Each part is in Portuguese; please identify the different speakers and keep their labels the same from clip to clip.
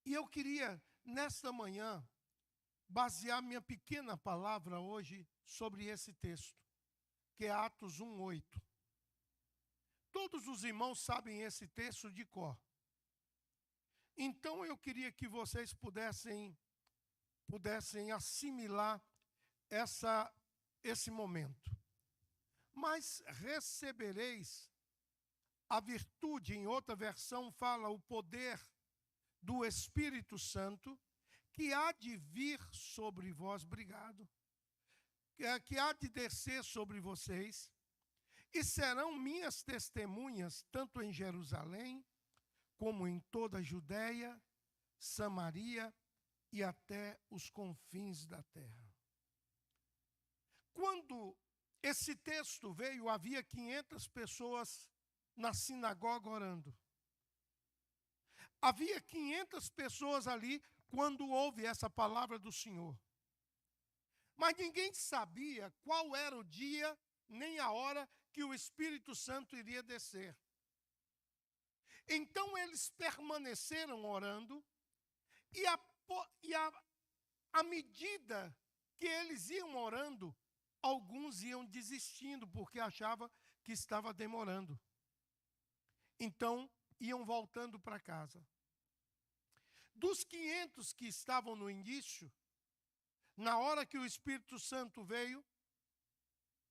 Speaker 1: E eu queria, nesta manhã, basear minha pequena palavra hoje sobre esse texto, que é Atos 1:8. Todos os irmãos sabem esse texto de cor. Então eu queria que vocês pudessem assimilar esse momento. Mas recebereis a virtude, em outra versão fala o poder do Espírito Santo, que há de vir sobre vós, que há de descer sobre vocês, e serão minhas testemunhas, tanto em Jerusalém, como em toda a Judéia, Samaria e até os confins da terra. Quando esse texto veio, havia 500 pessoas na sinagoga orando. Havia 500 pessoas ali quando houve essa palavra do Senhor. Mas ninguém sabia qual era o dia nem a hora que o Espírito Santo iria descer. Então eles permaneceram orando e à medida que eles iam orando, alguns iam desistindo porque achavam que estava demorando. Então iam voltando para casa. Dos 500 que estavam no início, na hora que o Espírito Santo veio,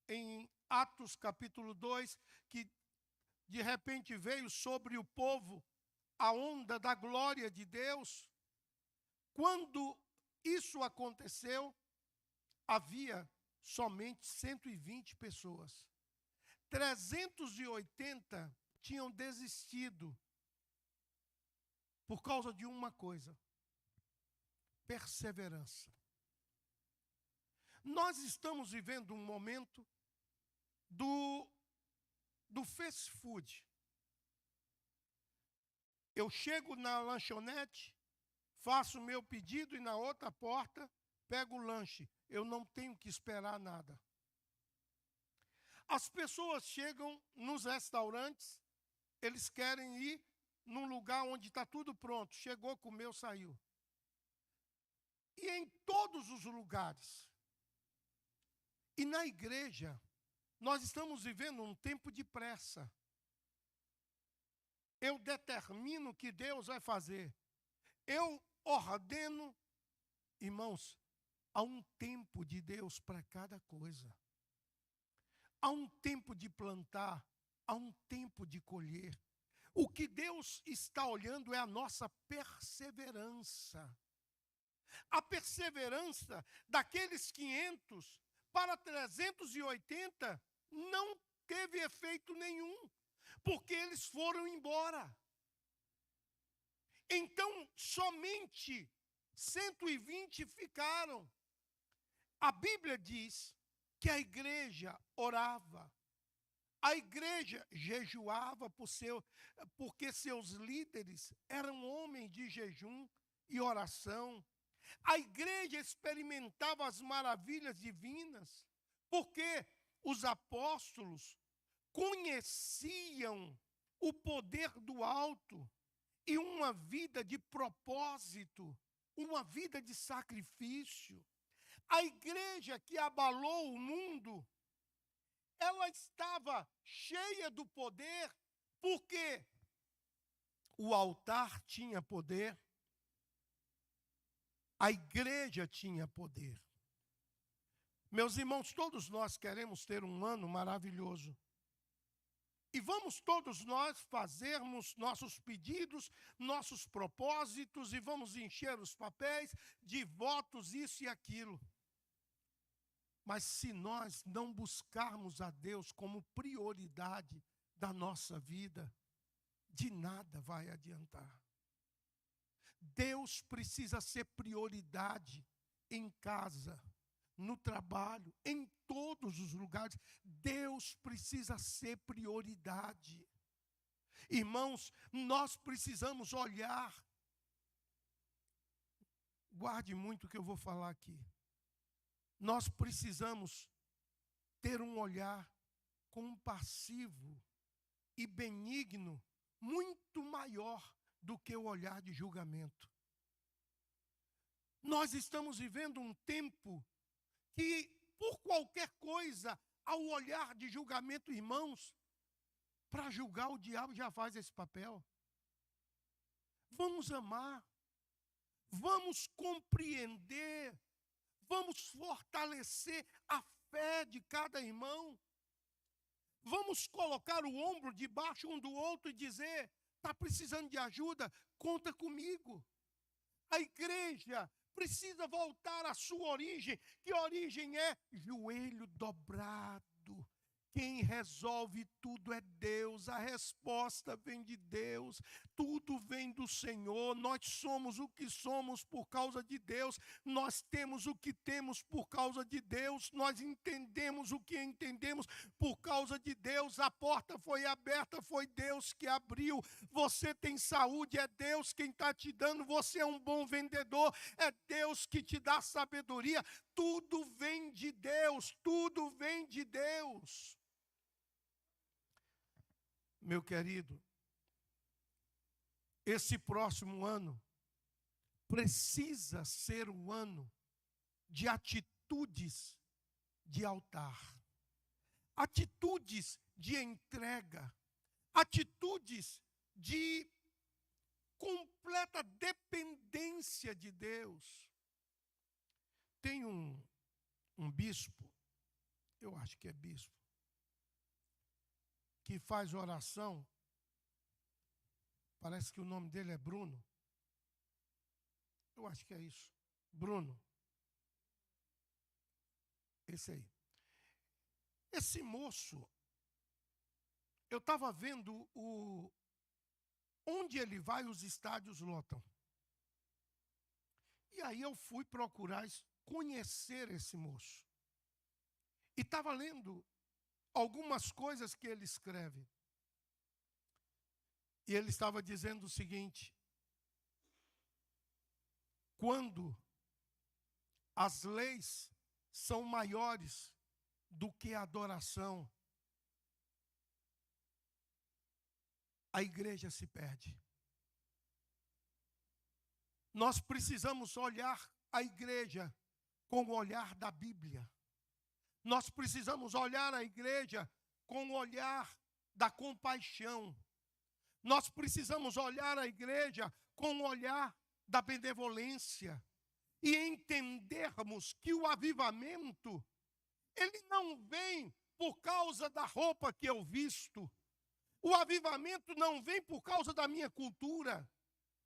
Speaker 1: em Atos capítulo 2, que de repente veio sobre o povo a onda da glória de Deus, quando isso aconteceu, havia somente 120 pessoas. 380 tinham desistido por causa de uma coisa: perseverança. Nós estamos vivendo um momento do fast food. Eu chego na lanchonete, faço o meu pedido e na outra porta pego o lanche. Eu não tenho que esperar nada. As pessoas chegam nos restaurantes, eles querem ir num lugar onde está tudo pronto. Chegou, comeu, saiu. E em todos os lugares. E na igreja, nós estamos vivendo um tempo de pressa. Eu determino o que Deus vai fazer. Eu ordeno, irmãos, há um tempo de Deus para cada coisa. Há um tempo de plantar, há um tempo de colher. O que Deus está olhando é a nossa perseverança. A perseverança daqueles 500 para 380 não teve efeito nenhum, porque eles foram embora. Então, somente 120 ficaram. A Bíblia diz que a igreja orava, a igreja jejuava porque seus líderes eram homens de jejum e oração. A igreja experimentava as maravilhas divinas, porque os apóstolos conheciam o poder do alto e uma vida de propósito, uma vida de sacrifício. A igreja que abalou o mundo, ela estava cheia do poder, porque o altar tinha poder, a igreja tinha poder. Meus irmãos, todos nós queremos ter um ano maravilhoso. E vamos todos nós fazermos nossos pedidos, nossos propósitos, e vamos encher os papéis de votos, isso e aquilo. Mas se nós não buscarmos a Deus como prioridade da nossa vida, de nada vai adiantar. Deus precisa ser prioridade em casa, no trabalho, em todos os lugares. Deus precisa ser prioridade. Irmãos, nós precisamos olhar. Guarde muito o que eu vou falar aqui. Nós precisamos ter um olhar compassivo e benigno, muito maior do que o olhar de julgamento. Nós estamos vivendo um tempo que, por qualquer coisa, ao olhar de julgamento, irmãos, para julgar o diabo já faz esse papel. Vamos amar, vamos compreender, vamos fortalecer a fé de cada irmão. Vamos colocar o ombro debaixo um do outro e dizer: está precisando de ajuda? Conta comigo. A igreja precisa voltar à sua origem. Que origem é? Joelho dobrado. Quem resolve tudo é Deus, a resposta vem de Deus, tudo vem do Senhor. Nós somos o que somos por causa de Deus, nós temos o que temos por causa de Deus, nós entendemos o que entendemos por causa de Deus. A porta foi aberta, foi Deus que abriu. Você tem saúde, é Deus quem está te dando. Você é um bom vendedor, é Deus que te dá sabedoria. Tudo vem de Deus, tudo vem de Deus. Meu querido, esse próximo ano precisa ser um ano de atitudes de altar, atitudes de entrega, atitudes de completa dependência de Deus. Tem um bispo, eu acho que é bispo, que faz oração, parece que o nome dele é Bruno. Eu acho que é isso. Bruno. Esse aí. Esse moço, eu estava vendo onde ele vai, os estádios lotam. E aí eu fui procurar conhecer esse moço. E estava lendo algumas coisas que ele escreve. E ele estava dizendo o seguinte: quando as leis são maiores do que a adoração, a igreja se perde. Nós precisamos olhar a igreja com o olhar da Bíblia. Nós precisamos olhar a igreja com o olhar da compaixão. Nós precisamos olhar a igreja com o olhar da benevolência e entendermos que o avivamento, ele não vem por causa da roupa que eu visto. O avivamento não vem por causa da minha cultura.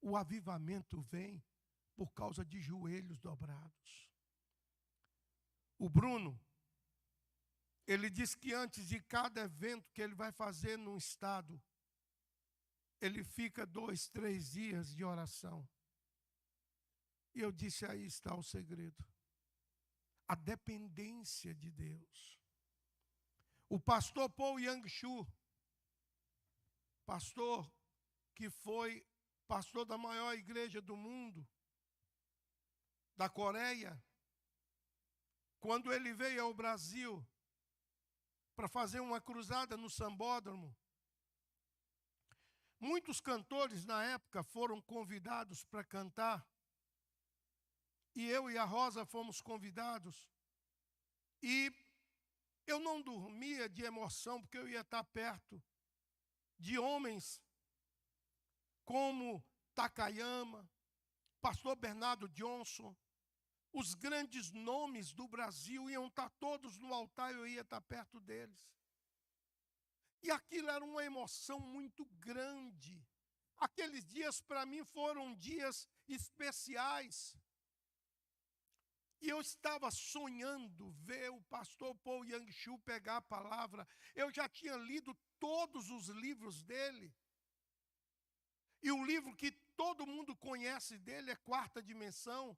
Speaker 1: O avivamento vem por causa de joelhos dobrados. O Bruno, ele diz que antes de cada evento que ele vai fazer num estado, ele fica 2, 3 dias de oração. E eu disse: aí está o segredo. A dependência de Deus. O pastor Paul Yang-Shu, pastor que foi pastor da maior igreja do mundo, da Coreia, quando ele veio ao Brasil para fazer uma cruzada no Sambódromo, muitos cantores na época foram convidados para cantar, e eu e a Rosa fomos convidados, e eu não dormia de emoção, porque eu ia estar perto de homens como Takayama, pastor Bernardo Johnson, os grandes nomes do Brasil iam estar todos no altar, eu ia estar perto deles. E aquilo era uma emoção muito grande. Aqueles dias para mim foram dias especiais. E eu estava sonhando ver o pastor Paul Yang-Shu pegar a palavra. Eu já tinha lido todos os livros dele. E o livro que todo mundo conhece dele é Quarta Dimensão.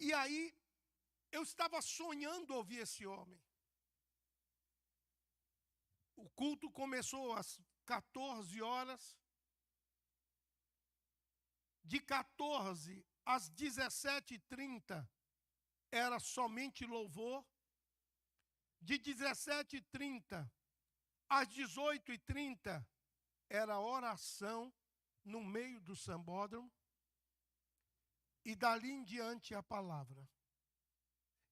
Speaker 1: E aí, eu estava sonhando ouvir esse homem. O culto começou às 14 horas. De 14 às 17h30 era somente louvor. De 17h30 às 18h30 era oração no meio do sambódromo. e dali em diante a palavra.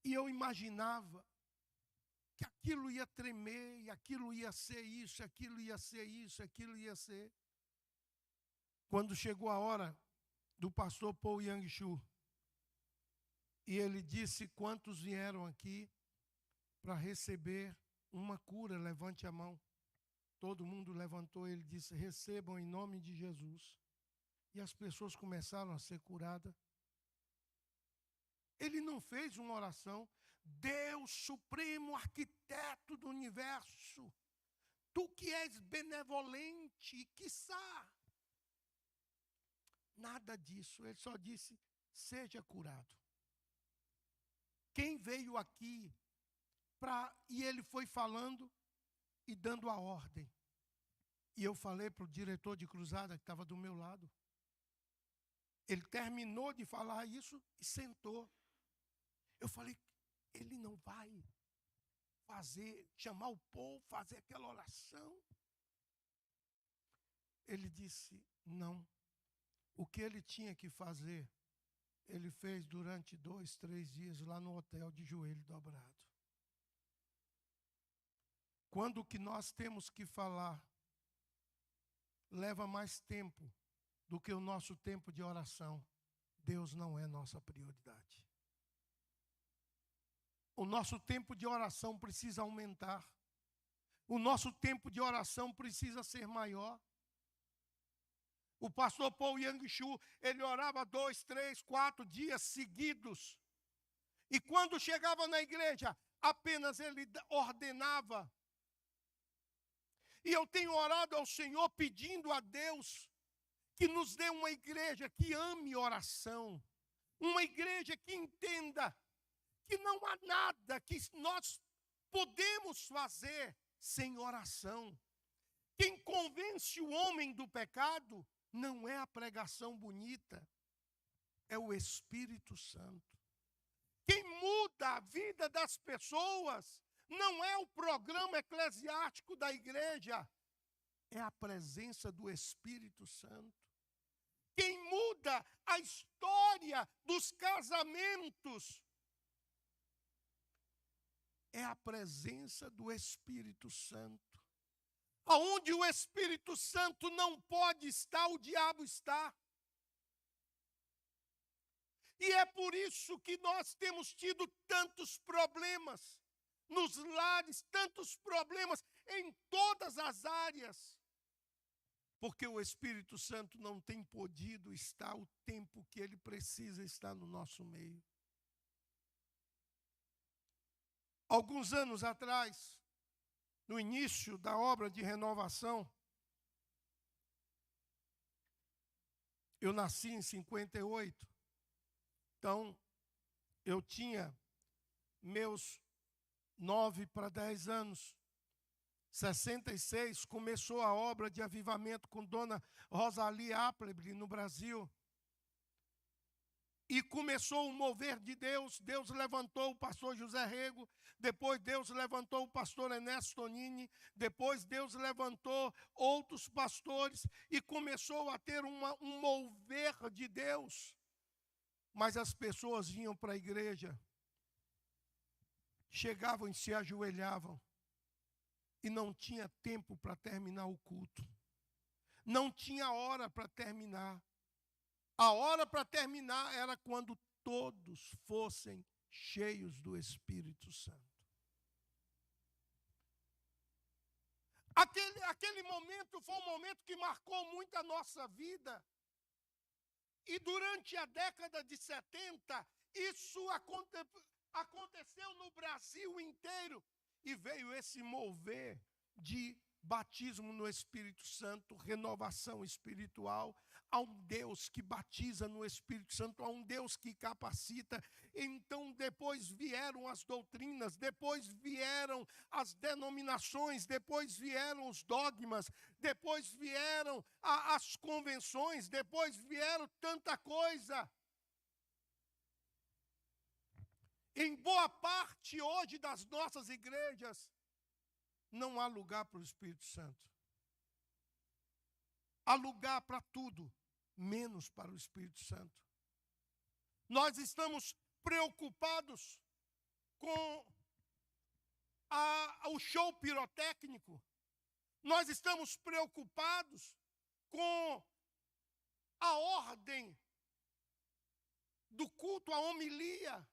Speaker 1: E eu imaginava que aquilo ia tremer, e aquilo ia ser isso, aquilo ia ser isso, aquilo ia ser. Quando chegou a hora do pastor Paul Yang-Shu, e ele disse: quantos vieram aqui para receber uma cura? Levante a mão. Todo mundo levantou, ele disse: recebam em nome de Jesus. E as pessoas começaram a ser curadas. Ele não fez uma oração: Deus Supremo, arquiteto do universo, tu que és benevolente, quiçá. Nada disso, ele só disse: seja curado. Quem veio aqui e ele foi falando e dando a ordem. E eu falei para o diretor de cruzada que estava do meu lado. Ele terminou de falar isso e sentou. Eu falei: ele não vai chamar o povo, fazer aquela oração? Ele disse: não. O que ele tinha que fazer, ele fez durante 2, 3 dias lá no hotel de joelho dobrado. Quando o que nós temos que falar leva mais tempo do que o nosso tempo de oração, Deus não é nossa prioridade. O nosso tempo de oração precisa aumentar. O nosso tempo de oração precisa ser maior. O pastor Paul Yang-Shu, ele orava 2, 3, 4 dias seguidos. E quando chegava na igreja, apenas ele ordenava. E eu tenho orado ao Senhor pedindo a Deus que nos dê uma igreja que ame oração. Uma igreja que entenda que não há nada que nós podemos fazer sem oração. Quem convence o homem do pecado não é a pregação bonita, é o Espírito Santo. Quem muda a vida das pessoas não é o programa eclesiástico da igreja, é a presença do Espírito Santo. Quem muda a história dos casamentos é a presença do Espírito Santo. Aonde o Espírito Santo não pode estar, o diabo está. E é por isso que nós temos tido tantos problemas nos lares, tantos problemas em todas as áreas. Porque o Espírito Santo não tem podido estar o tempo que ele precisa estar no nosso meio. Alguns anos atrás, no início da obra de renovação, eu nasci em 58, então eu tinha meus 9 para 10 anos. 66 começou a obra de avivamento com Dona Rosalie Appleby no Brasil. E começou o mover de Deus. Deus levantou o pastor José Rego, depois Deus levantou o pastor Ernesto Tonini, depois Deus levantou outros pastores e começou a ter um mover de Deus. Mas as pessoas vinham para a igreja, chegavam e se ajoelhavam e não tinha tempo para terminar o culto. Não tinha hora para terminar. A hora para terminar era quando todos fossem cheios do Espírito Santo. Aquele momento foi um momento que marcou muito a nossa vida. E durante a década de 70, isso aconteceu no Brasil inteiro. E veio esse mover de batismo no Espírito Santo, renovação espiritual. Há um Deus que batiza no Espírito Santo, há um Deus que capacita. Então depois vieram as doutrinas, depois vieram as denominações, depois vieram os dogmas, depois vieram as convenções, depois vieram tanta coisa. Em boa parte hoje das nossas igrejas, não há lugar para o Espírito Santo. Há lugar para tudo, menos para o Espírito Santo. Nós estamos preocupados com o show pirotécnico. Nós estamos preocupados com a ordem do culto, a homilia.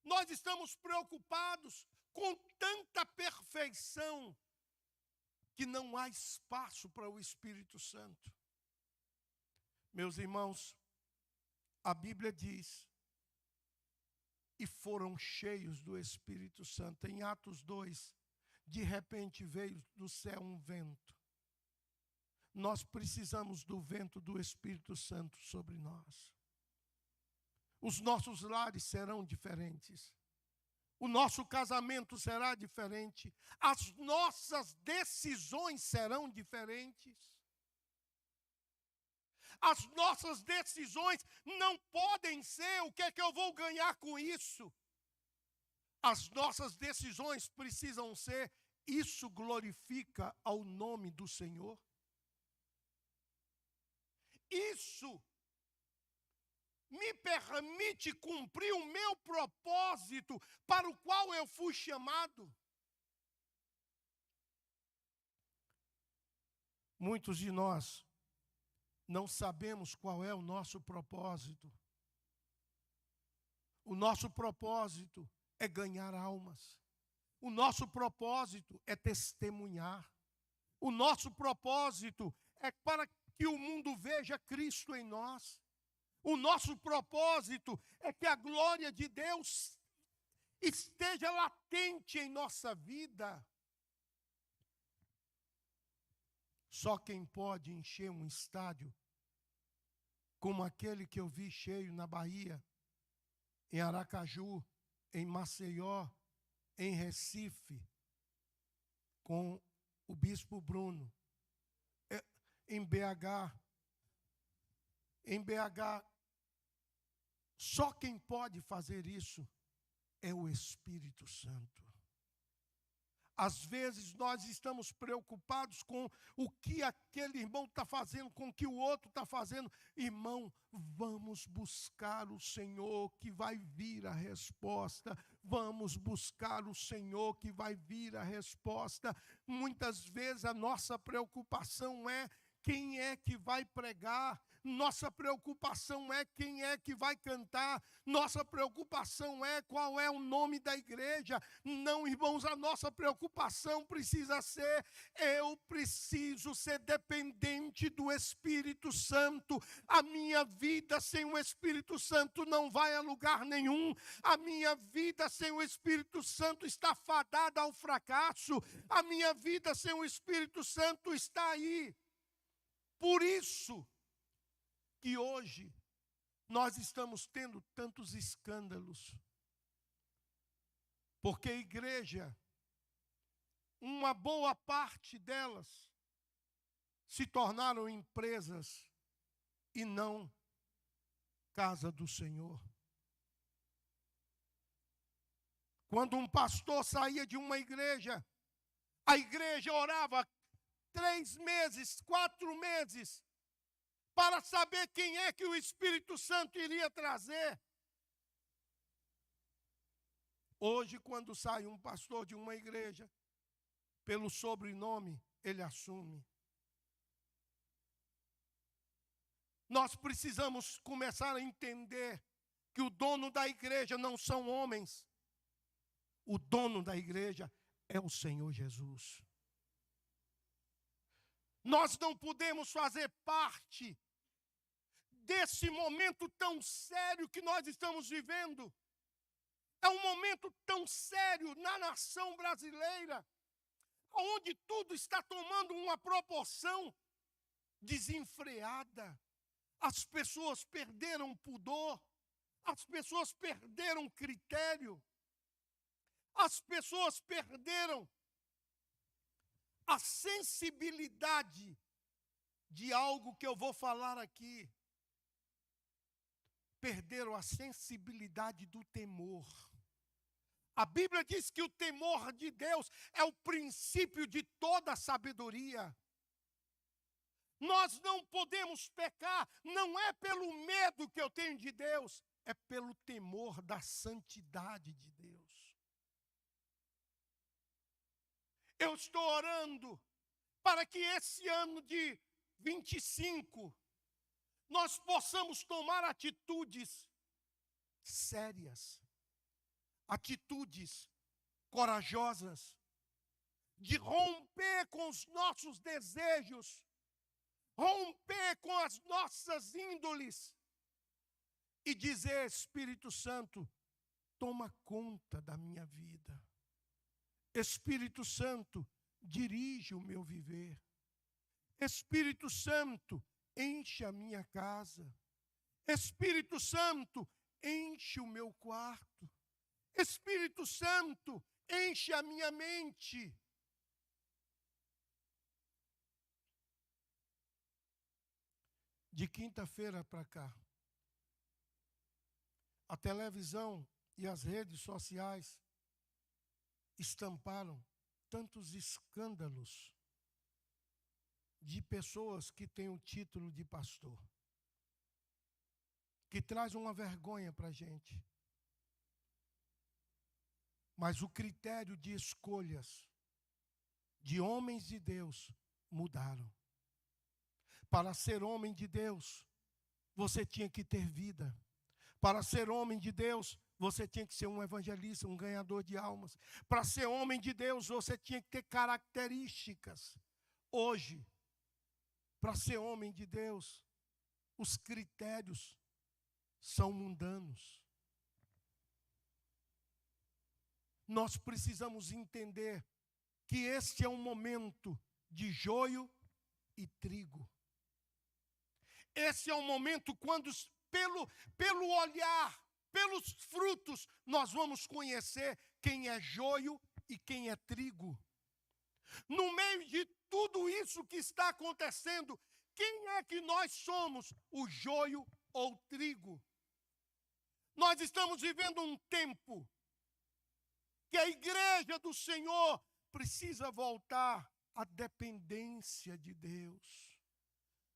Speaker 1: Nós estamos preocupados com tanta perfeição que não há espaço para o Espírito Santo. Meus irmãos, a Bíblia diz: e foram cheios do Espírito Santo. Em Atos 2, de repente veio do céu um vento. Nós precisamos do vento do Espírito Santo sobre nós. Os nossos lares serão diferentes. O nosso casamento será diferente. As nossas decisões serão diferentes. As nossas decisões não podem ser o que é que eu vou ganhar com isso. As nossas decisões precisam ser: isso glorifica ao nome do Senhor? Isso me permite cumprir o meu propósito para o qual eu fui chamado? Muitos de nós não sabemos qual é o nosso propósito. O nosso propósito é ganhar almas. O nosso propósito é testemunhar. O nosso propósito é para que o mundo veja Cristo em nós. O nosso propósito é que a glória de Deus esteja latente em nossa vida. Só quem pode encher um estádio como aquele que eu vi cheio na Bahia, em Aracaju, em Maceió, em Recife, com o Bispo Bruno, em BH, só quem pode fazer isso é o Espírito Santo. Às vezes nós estamos preocupados com o que aquele irmão está fazendo, com o que o outro está fazendo. Irmão, vamos buscar o Senhor que vai vir a resposta. Vamos buscar o Senhor que vai vir a resposta. Muitas vezes a nossa preocupação é: quem é que vai pregar? Nossa preocupação é: quem é que vai cantar? Nossa preocupação é: qual é o nome da igreja? Não, irmãos, a nossa preocupação precisa ser: eu preciso ser dependente do Espírito Santo. A minha vida sem o Espírito Santo não vai a lugar nenhum. A minha vida sem o Espírito Santo está fadada ao fracasso. A minha vida sem o Espírito Santo está aí. Por isso que hoje nós estamos tendo tantos escândalos. Porque a igreja, uma boa parte delas, se tornaram empresas e não casa do Senhor. Quando um pastor saía de uma igreja, a igreja orava 3 meses, 4 meses, para saber quem é que o Espírito Santo iria trazer. Hoje, quando sai um pastor de uma igreja, pelo sobrenome, ele assume. Nós precisamos começar a entender que o dono da igreja não são homens. O dono da igreja é o Senhor Jesus. Nós não podemos fazer parte desse momento tão sério que nós estamos vivendo. É um momento tão sério na nação brasileira, onde tudo está tomando uma proporção desenfreada. As pessoas perderam pudor, as pessoas perderam critério, as pessoas perderam a sensibilidade de algo que eu vou falar aqui. Perderam a sensibilidade do temor. A Bíblia diz que o temor de Deus é o princípio de toda a sabedoria. Nós não podemos pecar, não é pelo medo que eu tenho de Deus, é pelo temor da santidade de Deus. Eu estou orando para que esse ano de 25 nós possamos tomar atitudes sérias, atitudes corajosas, de romper com os nossos desejos, romper com as nossas índoles e dizer: Espírito Santo, toma conta da minha vida. Espírito Santo, dirige o meu viver. Espírito Santo, enche a minha casa. Espírito Santo, enche o meu quarto. Espírito Santo, enche a minha mente. De quinta-feira para cá, a televisão e as redes sociais estamparam tantos escândalos de pessoas que têm o título de pastor, que traz uma vergonha para a gente. Mas o critério de escolhas de homens de Deus mudaram. Para ser homem de Deus, você tinha que ter vida. Para ser homem de Deus, você tinha que ser um evangelista, um ganhador de almas. Para ser homem de Deus, você tinha que ter características. Hoje, para ser homem de Deus, os critérios são mundanos. Nós precisamos entender que este é um momento de joio e trigo. Esse é o momento quando, pelo olhar, pelos frutos, nós vamos conhecer quem é joio e quem é trigo. No meio de tudo isso que está acontecendo, quem é que nós somos, o joio ou o trigo? Nós estamos vivendo um tempo que a igreja do Senhor precisa voltar à dependência de Deus.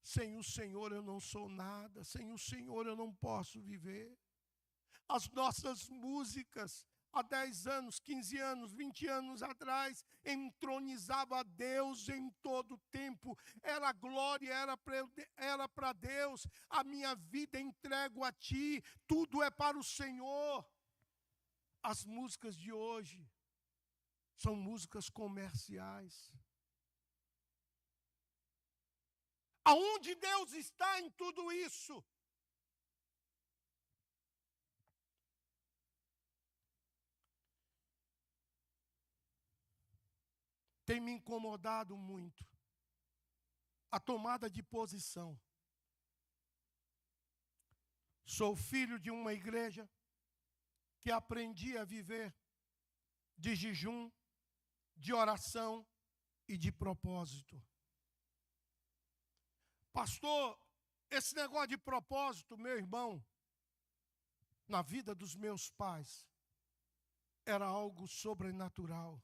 Speaker 1: Sem o Senhor eu não sou nada, sem o Senhor eu não posso viver. As nossas músicas, há 10 anos, 15 anos, 20 anos atrás, entronizava a Deus em todo o tempo. Era glória, era para Deus. A minha vida entrego a Ti, tudo é para o Senhor. As músicas de hoje são músicas comerciais. Aonde Deus está em tudo isso? Tem me incomodado muito a tomada de posição. Sou filho de uma igreja que aprendi a viver de jejum, de oração e de propósito. Pastor, esse negócio de propósito, meu irmão, na vida dos meus pais, era algo sobrenatural.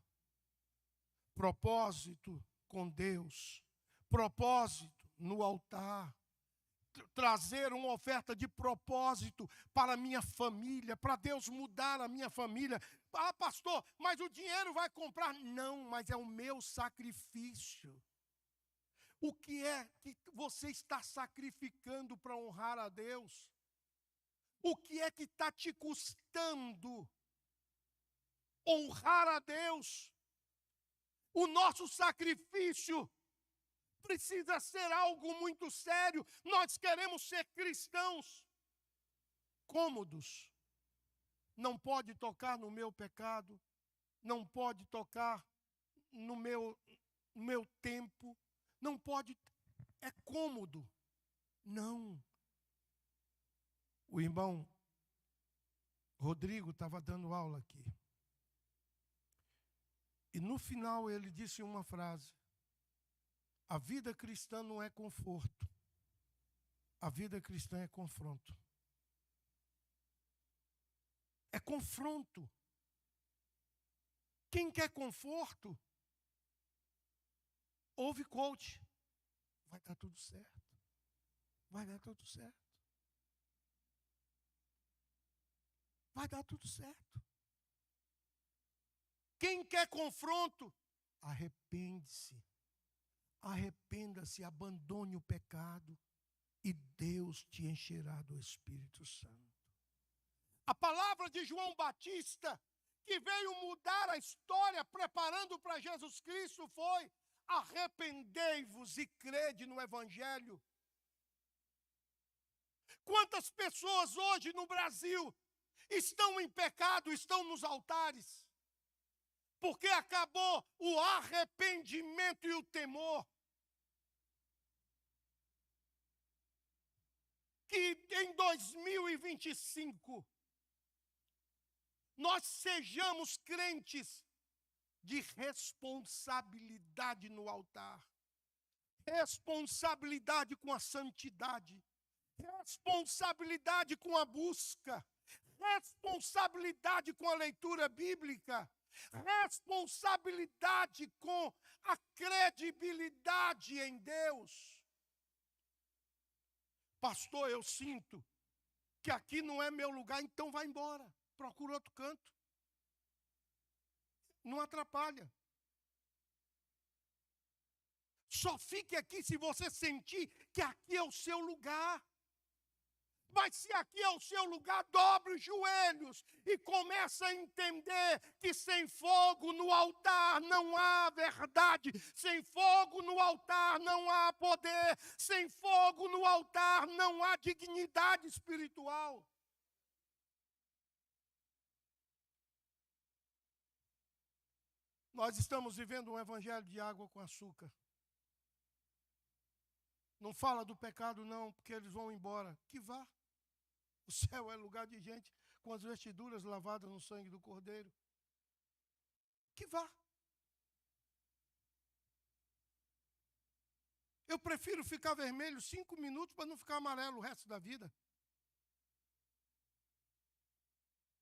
Speaker 1: Propósito com Deus, propósito no altar, trazer uma oferta de propósito para a minha família, para Deus mudar a minha família. Ah, pastor, mas o dinheiro vai comprar? Não, mas é o meu sacrifício. O que é que você está sacrificando para honrar a Deus? O que é que está te custando honrar a Deus? O nosso sacrifício precisa ser algo muito sério. Nós queremos ser cristãos cômodos. Não pode tocar no meu pecado, não pode tocar no meu tempo, não pode, é cômodo. Não. O irmão Rodrigo estava dando aula aqui. E no final ele disse uma frase: a vida cristã não é conforto, a vida cristã é confronto. É confronto. Quem quer conforto, ouve coach, vai dar tudo certo. Vai dar tudo certo. Vai dar tudo certo. Quem quer confronto, arrepende-se. Arrependa-se, abandone o pecado e Deus te encherá do Espírito Santo. A palavra de João Batista, que veio mudar a história, preparando para Jesus Cristo, foi: arrependei-vos e crede no Evangelho. Quantas pessoas hoje no Brasil estão em pecado, estão nos altares, porque acabou o arrependimento e o temor. Que em 2025 nós sejamos crentes de responsabilidade no altar, responsabilidade com a santidade, responsabilidade com a busca, responsabilidade com a leitura bíblica, responsabilidade com a credibilidade em Deus. Pastor, eu sinto que aqui não é meu lugar, então vai embora, procura outro canto. Não atrapalha. Só fique aqui se você sentir que aqui é o seu lugar. Mas se aqui é o seu lugar, dobre os joelhos e comece a entender que sem fogo no altar não há verdade, sem fogo no altar não há poder, sem fogo no altar não há dignidade espiritual. Nós estamos vivendo um evangelho de água com açúcar. Não fala do pecado não, porque eles vão embora. Que vá. O céu é lugar de gente com as vestiduras lavadas no sangue do Cordeiro. Que vá. Eu prefiro ficar vermelho 5 minutos para não ficar amarelo o resto da vida.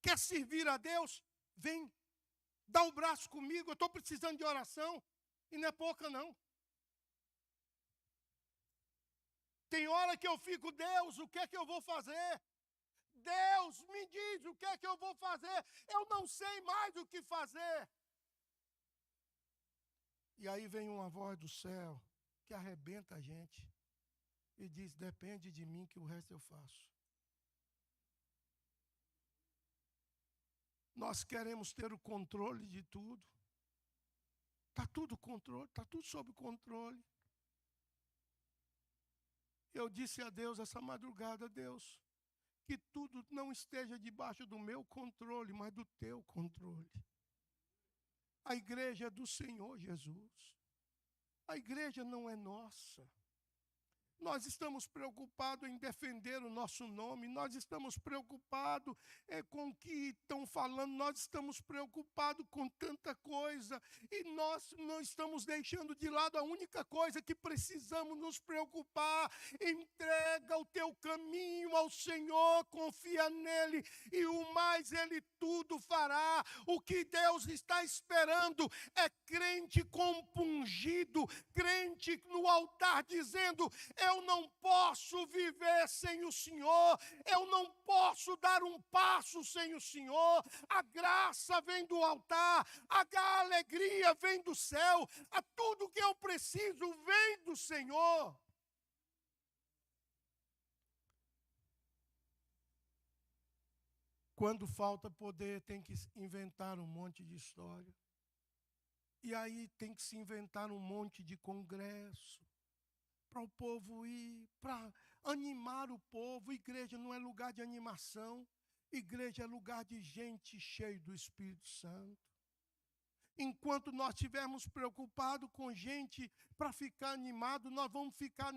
Speaker 1: Quer servir a Deus? Vem, dá o braço comigo, eu estou precisando de oração. E não é pouca não. Tem hora que eu fico: Deus, o que é que eu vou fazer? Deus, me diz o que é que eu vou fazer. Eu não sei mais o que fazer. E aí vem uma voz do céu que arrebenta a gente e diz: depende de mim que o resto eu faço. Nós queremos ter o controle de tudo. Está tudo controle, está tudo sob controle. Eu disse a Deus essa madrugada: Deus, que tudo não esteja debaixo do meu controle, mas do teu controle. A igreja é do Senhor Jesus. A igreja não é nossa. Nós estamos preocupados em defender o nosso nome, nós estamos preocupados com o que estão falando, nós estamos preocupados com tanta coisa, e nós não estamos deixando de lado a única coisa que precisamos nos preocupar. Entrega o teu caminho ao Senhor, confia nele, e o mais ele tudo fará. O que Deus está esperando é crente compungido, crente no altar dizendo: eu não posso viver sem o Senhor, eu não posso dar um passo sem o Senhor. A graça vem do altar, a alegria vem do céu, a tudo que eu preciso vem do Senhor. Quando falta poder, tem que inventar um monte de história. E aí tem que se inventar um monte de congresso para o povo ir, para animar o povo. Igreja não é lugar de animação. Igreja é lugar de gente cheia do Espírito Santo. Enquanto nós estivermos preocupados com gente para ficar animado, nós vamos ficar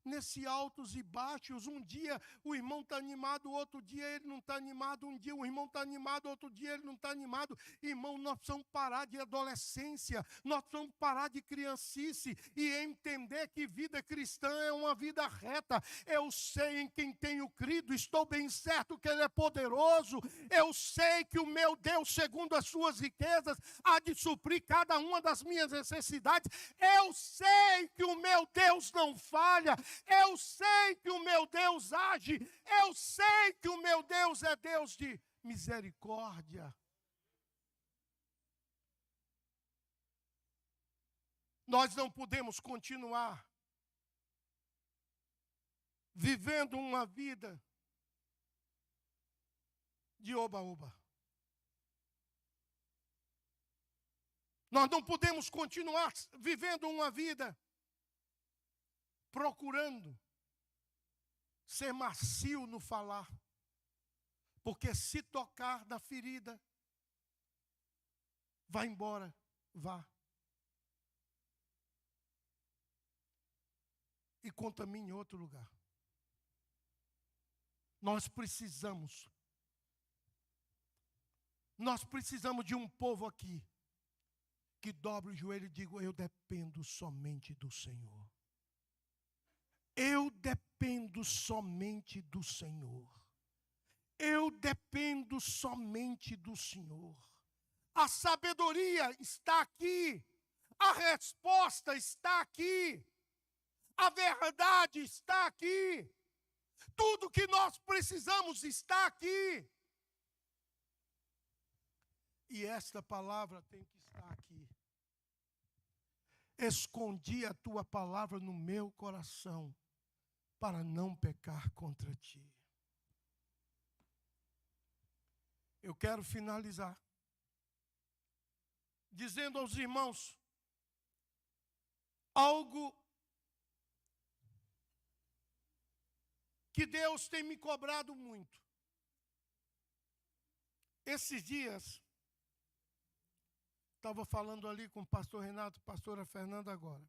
Speaker 1: nesse altos e baixos. Um dia o irmão está animado, outro dia ele não está animado. Um dia o irmão está animado, outro dia ele não está animado. Irmão, nós precisamos parar de adolescência, nós precisamos parar de criancice e entender que vida cristã é uma vida reta. Eu sei em quem tenho crido, estou bem certo que Ele é poderoso. Eu sei que o meu Deus, segundo as suas riquezas, há de suprir cada uma das minhas necessidades. Eu sei que o meu Deus não falha. Eu sei que o meu Deus age. Eu sei que o meu Deus é Deus de misericórdia. Nós não podemos continuar vivendo uma vida de oba-oba. Nós não podemos continuar vivendo uma vida procurando ser macio no falar. Porque se tocar na ferida, vá embora, vá. E contamine em outro lugar. Nós precisamos de um povo aqui que dobre o joelho e diga: eu dependo somente do Senhor. Eu dependo somente do Senhor. Eu dependo somente do Senhor. A sabedoria está aqui. A resposta está aqui. A verdade está aqui. Tudo que nós precisamos está aqui. E esta palavra tem que estar aqui. Escondi a tua palavra no meu coração, para não pecar contra ti. Eu quero finalizar dizendo aos irmãos algo que Deus tem me cobrado muito. Esses dias, estava falando ali com o pastor Renato, pastora Fernanda agora.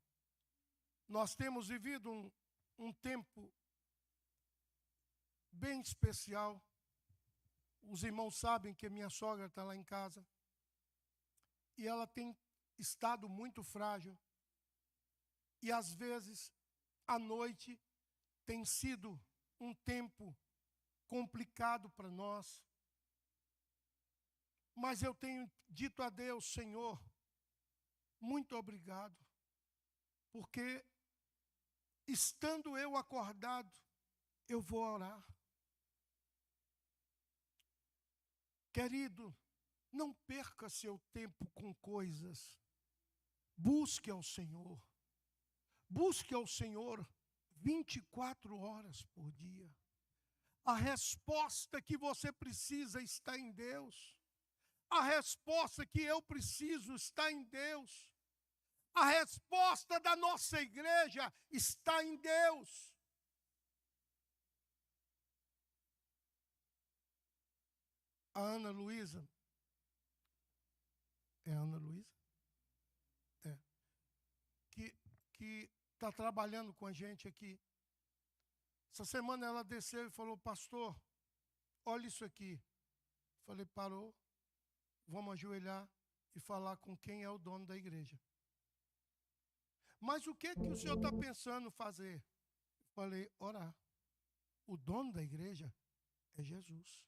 Speaker 1: Nós temos vivido um tempo bem especial. Os irmãos sabem que minha sogra está lá em casa. E ela tem estado muito frágil. E às vezes, à noite, tem sido um tempo complicado para nós. Mas eu tenho dito a Deus: Senhor, muito obrigado. Porque estando eu acordado, eu vou orar. Querido, não perca seu tempo com coisas. Busque ao Senhor. Busque ao Senhor 24 horas por dia. A resposta que você precisa está em Deus. A resposta que eu preciso está em Deus. A resposta da nossa igreja está em Deus. A Ana Luísa, é a Ana Luísa? É. Que está trabalhando com a gente aqui. Essa semana ela desceu e falou: pastor, olha isso aqui. Falei: parou, vamos ajoelhar e falar com quem é o dono da igreja. Mas o que o senhor está pensando fazer? Falei: orar. O dono da igreja é Jesus.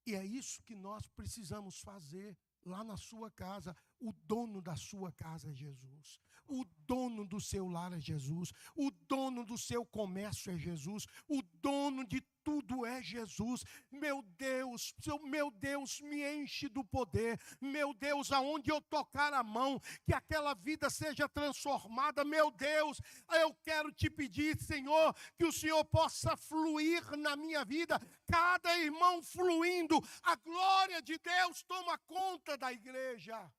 Speaker 1: E é isso que nós precisamos fazer lá na sua casa. O dono da sua casa é Jesus. O dono do seu lar é Jesus. O dono do seu comércio é Jesus. O dono de tudo é Jesus. Meu Deus, me enche do poder. Meu Deus, aonde eu tocar a mão, que aquela vida seja transformada. Meu Deus, eu quero te pedir, Senhor, que o Senhor possa fluir na minha vida. Cada irmão fluindo, a glória de Deus toma conta da igreja.